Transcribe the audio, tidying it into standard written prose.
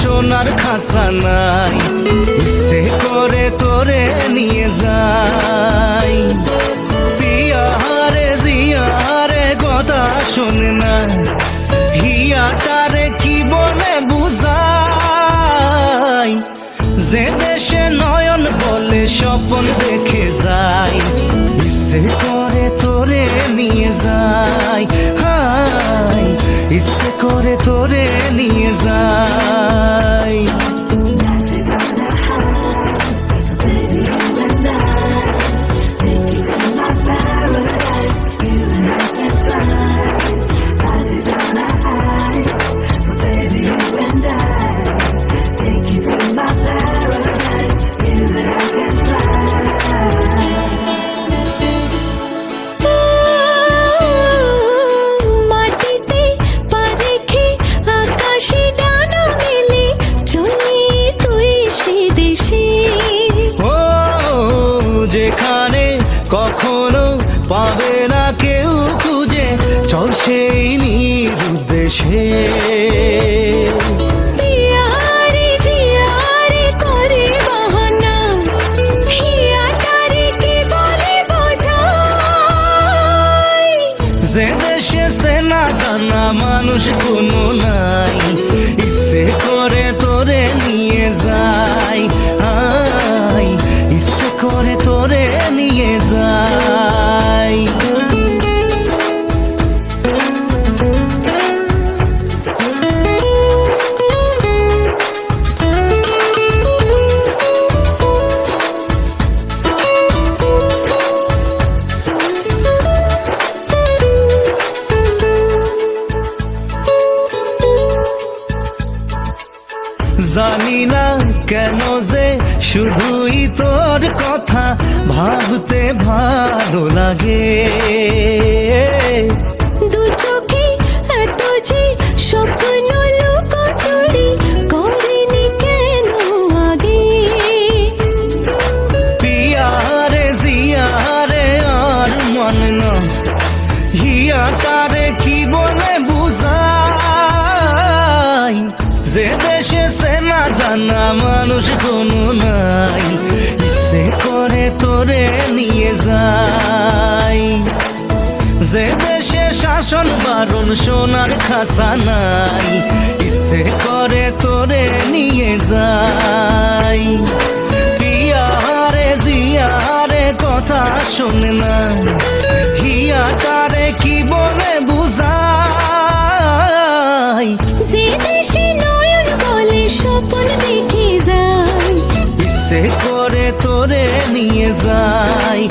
সোনার খাসা নাই, ইচ্ছে করে তোরে নিয়ে যাই। পিয়ারে জিয়ারে কথা শোনে না, হিয়াটারে কি বলে বুঝাই। যে দেশে নয়ন বলে স্বপ্ন দেখে যায়, ইচ্ছে করে তোরে নিয়ে যাই। হাই ইচ্ছে করে তোরে নিয়ে যাই। যেখানে কখনো পাবে না কেউ খুঁজে, চল সেই নিরুদ্দেশে। যে দেশে সে না জানা মানুষ কোনো নাই, ইচ্ছে করে তোরে নিয়ে যাই। আই ইচ্ছে করে তোরে নিয়ে যাই। জানি না কেন যে শুধুই তোর কথা ভাবতে ভালো লাগে। দু চোখে এত যে স্বপ্ন লুকোচুরি করিনি কেন আগে। পিয়ারে জিয়ারে আর মন না, হিয়াটারে কি বলে বুঝাই। যে দেশে সে না জানা মানুষ কোনো নাই, ইচ্ছে করে তোরে নিয়ে যাই। যে দেশে শাসন বারণ সোনার খাসা নাই, ইচ্ছে করে তোরে নিয়ে যাই। পিয়ারে জিয়ারে কথা শোনে না, হিয়াটারে কি বলে বুঝাই। যে দেশে নয়ন বলে স্বপ্ন দেখে যায়, ইচ্ছে করে তোরে নিয়ে যাই।